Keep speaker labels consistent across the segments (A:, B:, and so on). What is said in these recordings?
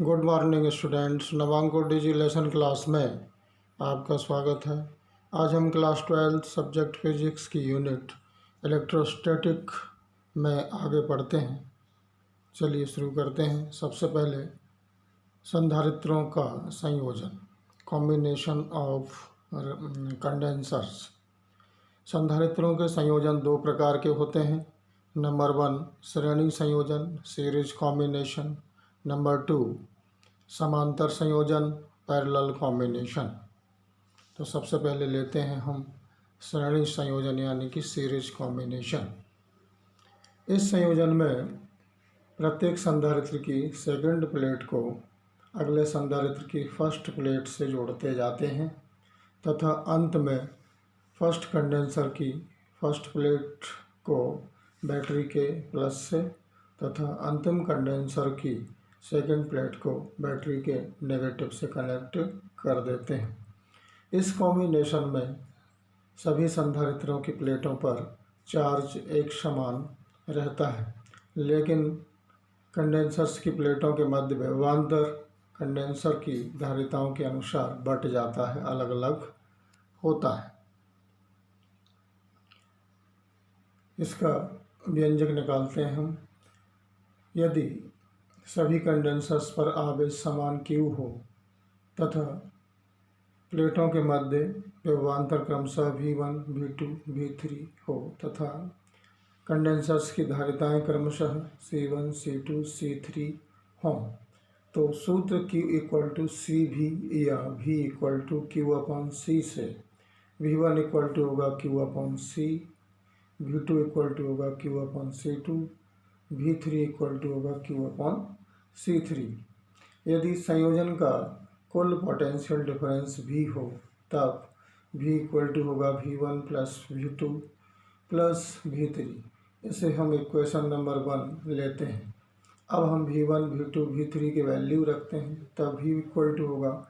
A: Good morning students. Navankur digi lesson class में आपका स्वागत है। आज हम क्लास 12 सब्जेक्ट फिजिक्स की यूनिट इलेक्ट्रोस्टैटिक में आगे बढ़ते हैं। चलिए शुरू करते हैं। सबसे पहले संधारित्रों का संयोजन, कॉम्बिनेशन ऑफ कंडेंसर्स। संधारित्रों के संयोजन दो प्रकार के होते हैं। नंबर 1 श्रेणी संयोजन, सीरीज कॉम्बिनेशन। नंबर 2 समांतर संयोजन, पैरेलल कॉम्बिनेशन। तो सबसे पहले लेते हैं हम श्रेणी संयोजन यानी कि सीरीज कॉम्बिनेशन। इस संयोजन में प्रत्येक संधारित्र की सेकंड प्लेट को अगले संधारित्र की फर्स्ट प्लेट से जोड़ते जाते हैं तथा अंत में फर्स्ट कंडेंसर की फर्स्ट प्लेट को बैटरी के प्लस से तथा अंतिम कंडेंसर की सेकेंड प्लेट को बैटरी के नेगेटिव से कनेक्ट कर देते हैं। इस कॉम्बिनेशन में सभी संधारित्रों की प्लेटों पर चार्ज एक समान रहता है, लेकिन कंडेंसर्स की प्लेटों के मध्य विभवांतर कंडेंसर की धारिताओं के अनुसार बट जाता है, अलग अलग होता है। इसका व्यंजक निकालते हैं हम। यदि सभी कंडेंसर्स पर आवेश समान Q हो तथा प्लेटों के मध्य विभवांतर क्रमशः V1, V2, V3 हो तथा कंडेंसर्स की धारिताएं क्रमशः C1, C2, C3 हों, तो सूत्र Q इक्वल टू CV या V equal to Q upon C से V1 इक्वल टू होगा Q upon C, V2 equal to होगा Q upon C2, V3 equal to होगा Q अपॉन C3। यदि संयोजन का कुल पोटेंशियल डिफरेंस V हो तब V इक्वल टू होगा V1 plus V2 plus V3। इसे हम इक्वेशन नंबर 1 लेते हैं। अब हम V1, V2, V3 की वैल्यू रखते हैं, तब V इक्वल टू होगा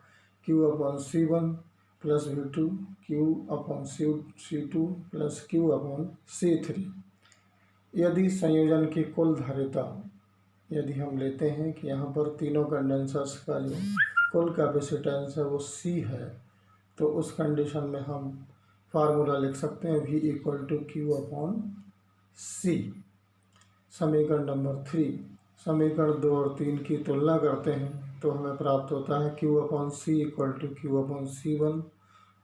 A: Q upon C1 plus V2 Q upon C2 plus Q upon C3। यदि संयोजन की कुल धारिता यदि हम लेते हैं कि यहाँ पर तीनों कंडेंसर्स का जो कुल कैपेसिटेंस है वो C है, तो उस कंडीशन में हम फार्मूला लिख सकते हैं V equal to Q upon C। समीकरण नंबर 3, समीकरण 2 और 3 की तुलना करते हैं तो हमें प्राप्त होता है Q upon C equal to Q upon C1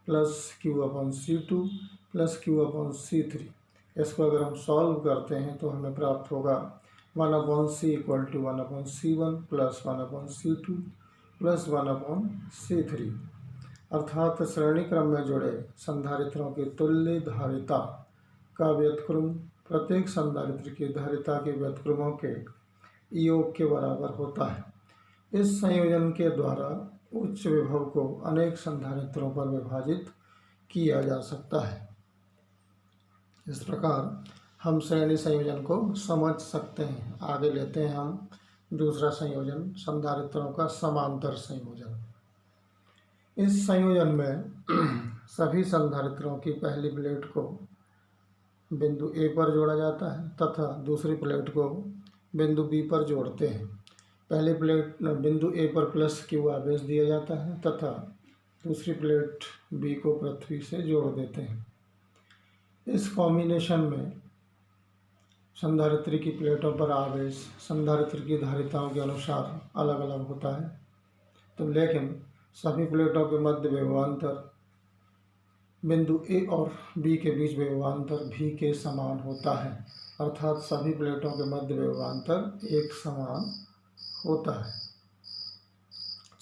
A: plus Q upon C2 plus Q upon C3। इसको अगर हम सॉल्व करते हैं तो हमें प्राप्त होगा 1 upon C equal to 1 upon C1 plus 1 upon C2 plus 1 upon C3। अर्थात श्रेणी क्रम में जुड़े संधारित्रों की तुल्य धारिता का व्युत्क्रम प्रत्येक संधारित्र की धारिता के व्युत्क्रमों के योग के बराबर होता है। इस संयोजन के द्वारा उच्च विभव को अनेक संधारित्रों पर विभाजित किया जा सकता है। इस प्रकार हम श्रेणी संयोजन को समझ सकते हैं। आगे लेते हैं हम दूसरा संयोजन, संधारित्रों का समांतर संयोजन। इस संयोजन में सभी संधारित्रों की पहली प्लेट को बिंदु A पर जोड़ा जाता है तथा दूसरी प्लेट को बिंदु B पर जोड़ते हैं। पहली प्लेट बिंदु A पर प्लस Q आवेश दिया जाता है तथा दूसरी प्लेट B को पृथ्वी से जोड़ देते हैं। इस कॉम्बिनेशन में संधारित्र की प्लेटों पर आवेश संधारित्र की धारिताओं के अनुसार अलग अलग होता है, तो लेकिन सभी प्लेटों के मध्य विभवांतर बिंदु A और B के बीच विभवांतर V के समान होता है। अर्थात सभी प्लेटों के मध्य विभवांतर एक समान होता है।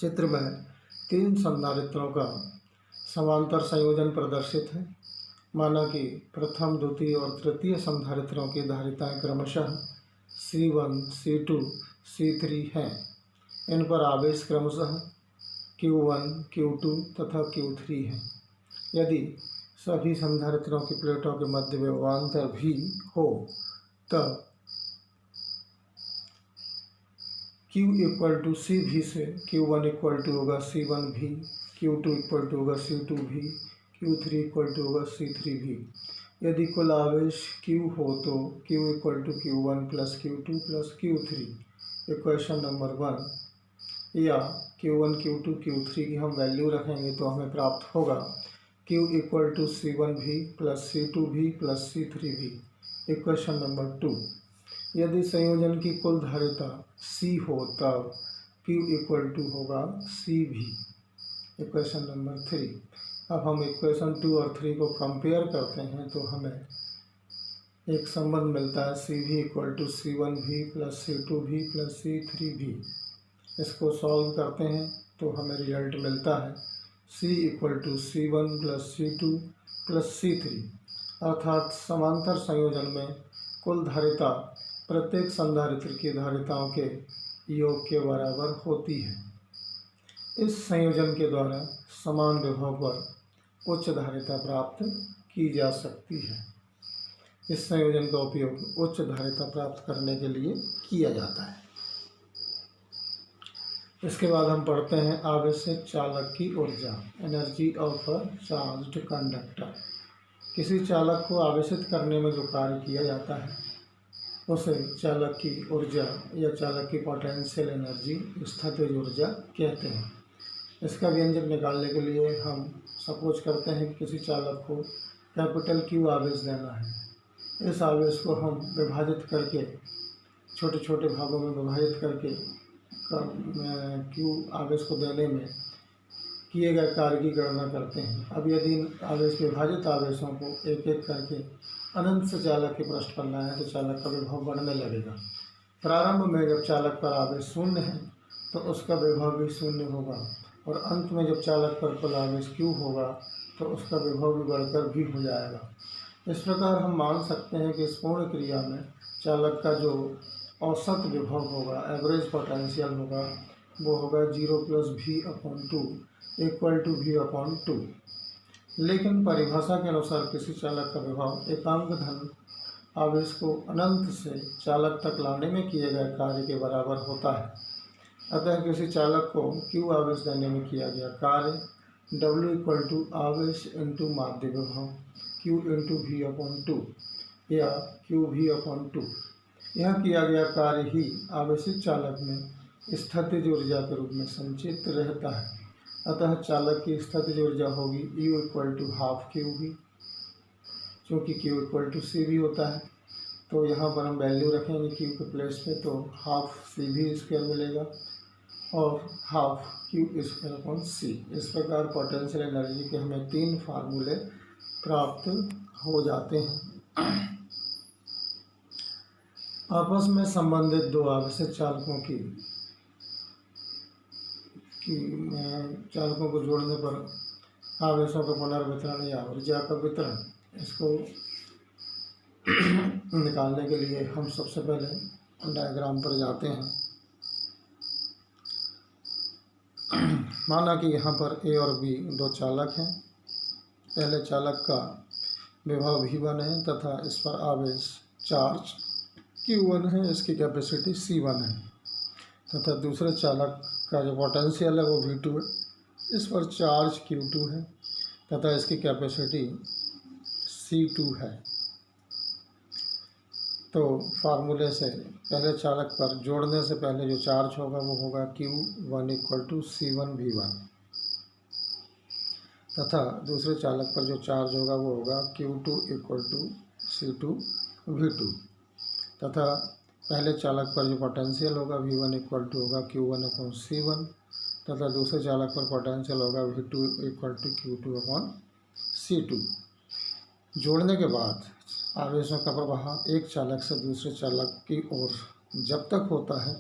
A: चित्र में 3 संधारित्रों का समांतर संयोजन प्रदर्शित है। माना कि प्रथम, द्वितीय और तृतीय संधारित्रों की धारिताएं क्रमशः C1, C2, C3 हैं। इन पर आवेश क्रमशः Q1, Q2 तथा Q3 हैं। यदि सभी संधारित्रों की प्लेटों के मध्य विभवांतर भी हो तब Q इक्वल टू CV से Q1 इक्वल टू होगा C1V, Q2 इक्वल टू होगा C2V, Q3 इक्वल टू होगा C3V। यदि कुल आवेश Q हो तो Q equal to Q1 plus Q2 plus Q3। Equation number 1। या Q1 Q2 Q3 की हम वैल्यू रखेंगे तो हमें प्राप्त होगा Q equal to C1V plus C2V plus C3V। Equation number 2। यदि संयोजन की कुल धारिता C हो तब Q इक्वल टू होगा CV। Equation number 3। अब हम इक्वेशन 2 और 3 को कंपेयर करते हैं तो हमें एक संबंध मिलता है CV equal to C1V plus C2V plus C3V। इसको सॉल्व करते हैं तो हमें रिजल्ट मिलता है C equal to C1 plus C2 plus C3, अर्थात समांतर संयोजन में कुल धारिता प्रत्येक संधारित्र की धारिताओं के योग के बराबर होती है। इस संयोजन के द्वारा समान विभव पर उच्च धारिता प्राप्त की जा सकती है। इस संयोजन का उपयोग उच्च धारिता प्राप्त करने के लिए किया जाता है। इसके बाद हम पढ़ते हैं आवेशित चालक की ऊर्जा, energy of a charged conductor. किसी चालक को आवेशित करने में जो कार्य किया जाता है उसे चालक की ऊर्जा या चालक की पोटेंशियल एनर्जी, स्थितिज ऊर्जा कहते हैं। इसका व्यंजक निकालने के लिए हम सपोज करते हैं कि किसी चालक को कैपिटल Q आवेश देना है। इस आवेश को हम विभाजित करके छोटे छोटे भागों में विभाजित करके Q आवेश को देने में किए गए कार्य की गणना करते हैं। अब यदि इन आवेश विभाजित आवेशों को एक एक करके अनंत से चालक के पृष्ठ पर लाएं तो चालक का विभव बढ़ने लगेगा। प्रारंभ में जब चालक पर आवेश शून्य है तो उसका विभव भी शून्य होगा और अंत में जब चालक पर कुल आवेश Q होगा तो उसका विभव भी बढ़कर भी हो जाएगा। इस प्रकार हम मान सकते हैं कि इस पूर्ण क्रिया में चालक का जो औसत विभव होगा, एवरेज पोटेंशियल होगा, वो होगा 0 plus V/2 equal to V/2। लेकिन परिभाषा के अनुसार किसी चालक का विभव एकांक धन आवेश को अनंत से चालक तक लाने में किए गए कार्य के बराबर होता है। अतः किसी चालक को Q आवेश देने में किया गया कार्य W इक्वल टू आवेश इंटू माध्य विभव Q इंटू V/2 या QV/2। यह किया गया कार्य ही आवेशित चालक में स्थितिज ऊर्जा के रूप में संचित रहता है। अतः चालक की स्थितिज ऊर्जा होगी U equal to half QV। चूँकि Q इक्वल टू CV होता है तो यहाँ पर हम वैल्यू रखेंगे Q के प्लेस पे तो हाफ CV स्क्वायर मिलेगा और half Q square upon C। इस प्रकार पोटेंशियल एनर्जी के हमें 3 फार्मूले प्राप्त हो जाते हैं। आपस में संबंधित दो आवेशित चालकों चालकों को जोड़ने पर आवेशों का पुनर्वितरण या ऊर्जा का वितरण, इसको निकालने के लिए हम सबसे पहले डायग्राम पर जाते हैं। माना कि यहाँ पर A और B दो चालक हैं। पहले चालक का विभव V1 है तथा इस पर आवेश चार्ज Q1 है, इसकी कैपेसिटी C1 है तथा दूसरे चालक का जो पोटेंशियल है वो V2 है, इस पर चार्ज Q2 है तथा इसकी कैपेसिटी C2 है। तो फार्मूले से पहले चालक पर जोड़ने से पहले जो चार्ज होगा वो होगा Q1 इक्वल टू C1V1 तथा दूसरे चालक पर जो चार्ज होगा वो होगा Q2 इक्वल टू C2V2 तथा पहले चालक पर जो पोटेंशियल होगा V1 इक्वल टू होगा Q1/C1 तथा दूसरे चालक पर पोटेंशियल होगा V2 इक्वल टू Q2/C2। जोड़ने के बाद आवेशों का प्रवाह एक चालक से दूसरे चालक की ओर जब तक होता है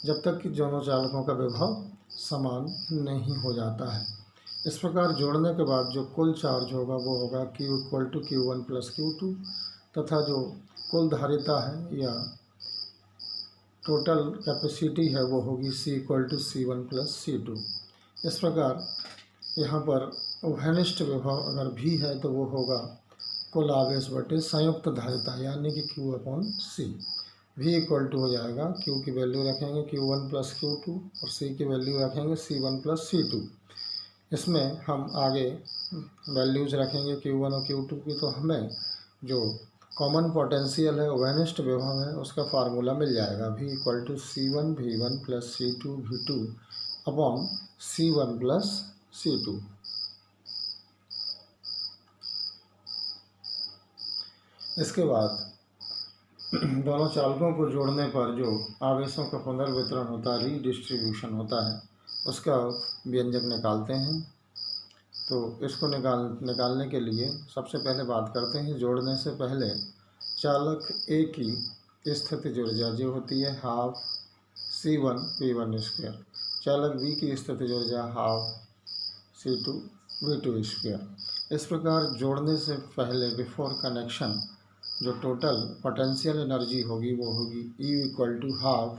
A: जब तक कि दोनों चालकों का विभव समान नहीं हो जाता है। इस प्रकार जोड़ने के बाद जो कुल चार्ज होगा वो होगा Q equal to Q1 plus Q2 तथा जो कुल धारिता है या टोटल कैपेसिटी है वो होगी C equal to C1 plus C2। इस प्रकार यहाँ पर उभयनिष्ठ विभव अगर भी है तो वो होगा कुल आवेश बटे संयुक्त धारिता यानी कि Q/C। V इक्वल टू हो जाएगा Q की वैल्यू रखेंगे Q1 प्लस Q2 और C की वैल्यू रखेंगे C1 प्लस C2। इसमें हम आगे वैल्यूज़ रखेंगे Q1 और Q2 की, तो हमें जो कॉमन पोटेंशियल है उभयनिष्ठ विभव है उसका फार्मूला मिल जाएगा V equal to C1V1 plus C2V2 upon C1 plus C2। इसके बाद दोनों चालकों को जोड़ने पर जो आवेशों का पुनर्वितरण होता है, रीडिस्ट्रीब्यूशन होता है, उसका व्यंजक निकालते हैं। तो इसको निकालने के लिए सबसे पहले बात करते हैं, जोड़ने से पहले चालक A की स्थितिज ऊर्जा जो होती है हाफ C1 V1 स्क्वायर, चालक B की स्थितिज ऊर्जा हाफ C2 V2 स्क्वायर। इस प्रकार जोड़ने से पहले बिफोर कनेक्शन जो टोटल पोटेंशियल एनर्जी होगी वो होगी E equal to half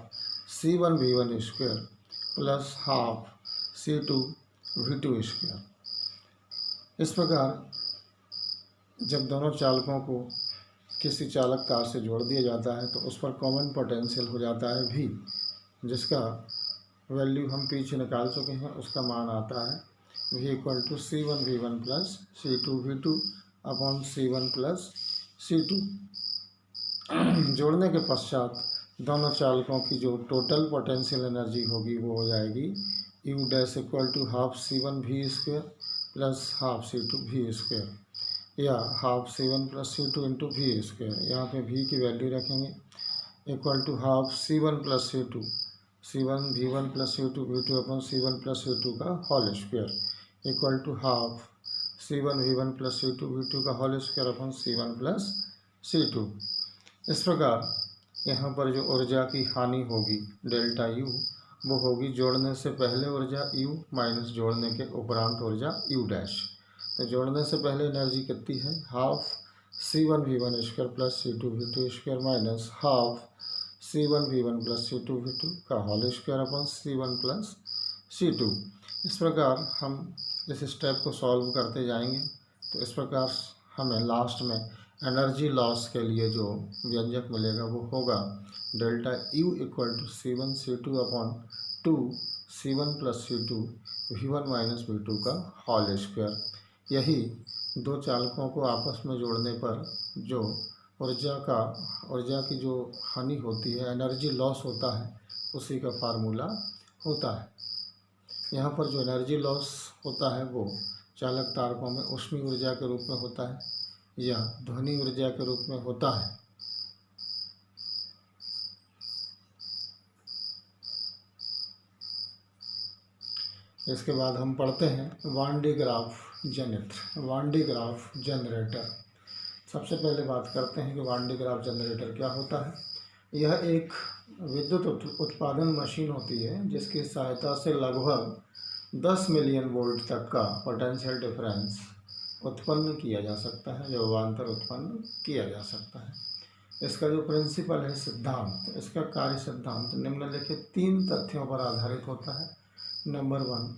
A: C1 V1 square plus half C2 V2 square. इस प्रकार जब दोनों चालकों को किसी चालक तार से जोड़ दिया जाता है तो उस पर कॉमन पोटेंशियल हो जाता है V, जिसका वैल्यू हम पीछे निकाल चुके हैं। उसका मान आता है V equal to C1 V1 plus C2 V2 upon C1 plus C2। जोड़ने के पश्चात दोनों चालकों की जो टोटल पोटेंशियल एनर्जी होगी वो हो जाएगी U dash equal to half C1 V square plus half C2 V square या half C1 plus C2 into V square. यहाँ पे V की वैल्यू रखेंगे equal to half C1 plus C2 C1 V1 plus C2 V2 upon C1 plus C2 का whole square equal to half C1 V1 plus C2 V2 का whole square upon C1 plus C2। इस प्रकार यहाँ पर जो ऊर्जा की हानि होगी डेल्टा U वो होगी जोड़ने से पहले ऊर्जा U माइनस जोड़ने के उपरांत ऊर्जा U डैश। तो जोड़ने से पहले एनर्जी कितनी है half C1 V1 square plus C2 V2 square minus half C1 V1 plus C2 V2 का whole square upon C1 plus C2। इस प्रकार हम इस स्टेप को सॉल्व करते जाएंगे। तो इस प्रकार हमें लास्ट में एनर्जी लॉस के लिए जो व्यंजक मिलेगा वो होगा delta U equal to C1 C2 upon 2 C1 plus C2 V1 minus V2 का होल स्क्वायर। यही दो चालकों को आपस में जोड़ने पर जो ऊर्जा की जो हानि होती है, एनर्जी लॉस होता है, उसी का फार्मूला होता है। यहाँ पर जो एनर्जी लॉस होता है वो चालक तारकों में ऊष्मीय ऊर्जा के रूप में होता है या ध्वनि ऊर्जा के रूप में होता है। इसके बाद हम पढ़ते हैं वान डी ग्राफ जनरेटर। वान डी ग्राफ जनरेटर, सबसे पहले बात करते हैं कि वान डी ग्राफ जनरेटर क्या होता है। यह एक विद्युत उत्पादन मशीन होती है जिसकी सहायता से लगभग 10 मिलियन वोल्ट तक का पोटेंशियल डिफरेंस उत्पन्न किया जा सकता है, जो विभवांतर उत्पन्न किया जा सकता है। इसका जो प्रिंसिपल है सिद्धांत, इसका कार्य सिद्धांत निम्नलिखित 3 तथ्यों पर आधारित होता है। नंबर 1,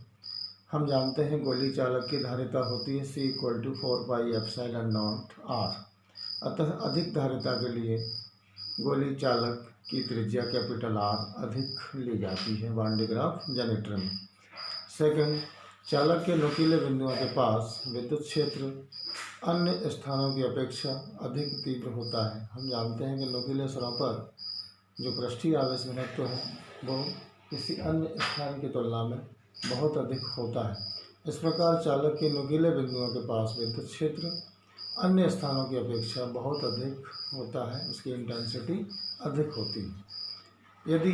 A: हम जानते हैं गोली चालक की धारिता होती है C equal to 4 pi epsilon naught R। अतः अधिक धारिता के लिए गोली चालक की त्रिज्या कैपिटल R अधिक ली जाती है वान डी ग्राफ जनरेटर में। सेकंड, चालक के नुकीले बिंदुओं के पास विद्युत क्षेत्र अन्य स्थानों की अपेक्षा अधिक तीव्र होता है। हम जानते हैं कि नुकीले सिरों पर जो पृष्ठीय आवेश घनत्व है वो किसी अन्य स्थान की तुलना में बहुत अधिक होता है। इस प्रकार चालक के नुकीले बिंदुओं के पास विद्युत क्षेत्र अन्य स्थानों की अपेक्षा बहुत अधिक होता है, उसकी इंटेंसिटी अधिक होती है। यदि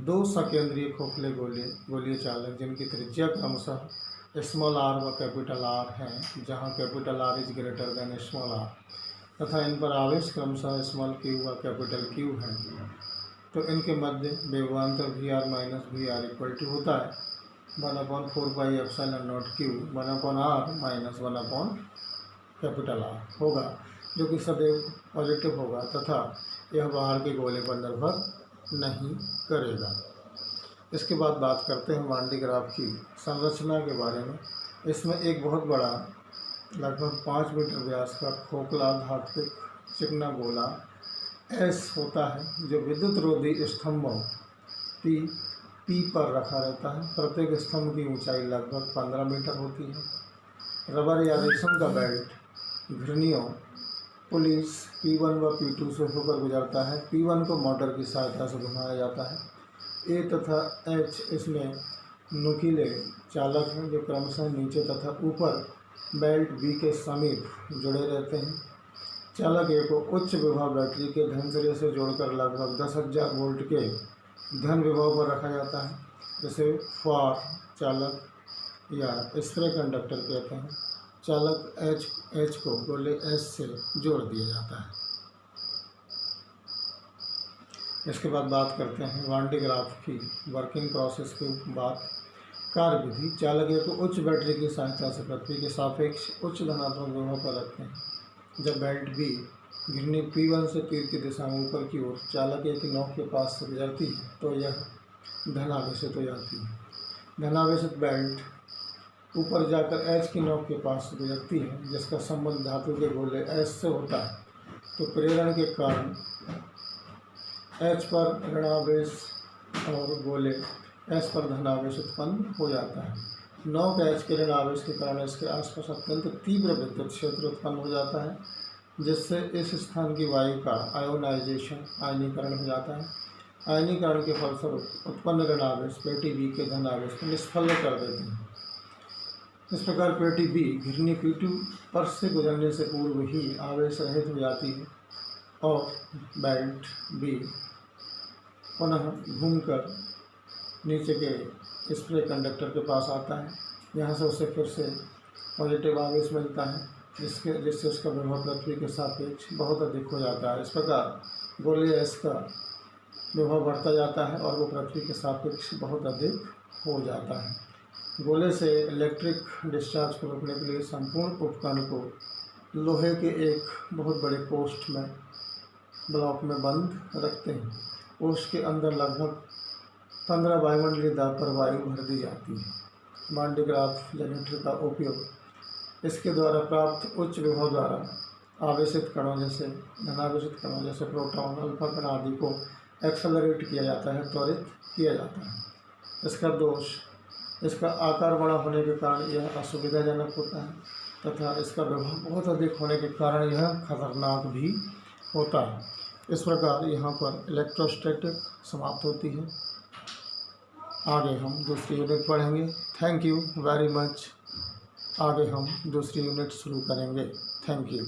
A: 2 सकेंद्रीय खोखले गोलीय चालक जिनकी त्रिज्या क्रमशः स्मॉल r व कैपिटल R हैं, जहां capital R is greater than small r, तथा इन पर आवेश क्रमशः स्मॉल q व कैपिटल Q है, तो इनके मध्य विभवांतर VR minus VR equal to होता है 1/4 pi epsilon naught Q 1/R minus 1/ capital R होगा, जो कि सदैव पॉजिटिव होगा तथा यह बाहर के गोले पर निर्भर नहीं करेगा। इसके बाद बात करते हैं वान डी ग्राफ की संरचना के बारे में। इसमें एक बहुत बड़ा लगभग 5 मीटर व्यास का खोखला धात्विक चिकना गोला S होता है, जो विद्युत रोधी स्तंभों P पर रखा रहता है। प्रत्येक स्तंभ की ऊंचाई लगभग 15 मीटर होती है। रबर या रेशम का बेल्ट घुर्नियों पुलिस P1 व P2 से होकर गुजरता है। P1 को मोटर की सहायता से घुमाया जाता है। A तथा H इसमें नुकीले चालक हैं जो क्रमशः नीचे तथा ऊपर बेल्ट बी के समीप जुड़े रहते हैं। चालक ए को उच्च विभव बैटरी के धन सिरे से जोड़कर लगभग 10,000 वोल्ट के धन विभव पर रखा जाता है, जिसे फॉर चालक या स्प्रे कंडक्टर कहते हैं। चालक एच को गोले एस से जोड़ दिया जाता है। इसके बाद बात करते हैं वान डे ग्राफ की वर्किंग प्रोसेस के बाद। कार्य विधि: चालक ए को उच्च बैटरी की सहायता से पृथ्वी के सापेक्ष उच्च धनात्मक विभव पर रखते हैं। जब बेल्ट बी घिरनी P1 से तीर की दिशा में ऊपर की ओर चालक ए की नोक के पास से गुजरती है तो यह धनावेशित हो जाती है। धनावेशित बेल्ट ऊपर जाकर एच की नोक के पास से गुजरती है, जिसका संबंध धातु के गोले एस से होता है, तो प्रेरण के कारण एच पर ऋणावेश और गोले एस पर धनावेश उत्पन्न हो जाता है। नोक एच के ऋणावेश के कारण इसके आसपास अत्यंत तीव्र विद्युत क्षेत्र उत्पन्न हो जाता है, जिससे इस स्थान की वायु का आयोनाइजेशन आयनीकरण हो जाता है। आयनीकरण के फलस्वरूप उत्पन्न ऋणावेश पेटी बी के धनावेश को निष्फल कर देते हैं। इस प्रकार पेटी बी घिरनी P2 पर से गुजरने से पूर्व ही आवेश रहित हो जाती है और बेल्ट बी पुनः घूमकर नीचे के स्प्रे कंडक्टर के पास आता है। यहाँ से उसे फिर से पॉजिटिव आवेश मिलता है, जिससे उसका विभव पृथ्वी के सापेक्ष बहुत अधिक हो जाता है। इस प्रकार गोले एस का विभव बढ़ता जाता है और वो पृथ्वी के सापेक्ष बहुत अधिक हो जाता है। गोले से इलेक्ट्रिक डिस्चार्ज को रोकने के लिए संपूर्ण उपकरण को लोहे के एक बहुत बड़े पोस्ट में ब्लॉक में बंद रखते हैं। पोस्ट के अंदर लगभग 15 वायुमंडलीय दाब पर वायु भर दी जाती है। वान डे ग्राफ जनरेटर का उपयोग इसके द्वारा प्राप्त उच्च विभव द्वारा आवेशित कणों जैसे धनावेशित कणों जैसे प्रोटॉन, अल्फा कण आदि को एक्सेलरेट किया जाता है, त्वरित किया जाता है। इसका दोष: इसका आकार बड़ा होने के कारण यह असुविधाजनक होता है तथा इसका विभव बहुत अधिक होने के कारण यह खतरनाक भी होता है। इस प्रकार यहाँ पर इलेक्ट्रोस्टैटिक समाप्त होती है। आगे हम दूसरी यूनिट पढ़ेंगे। Thank you very much. आगे हम दूसरी यूनिट शुरू करेंगे। Thank you.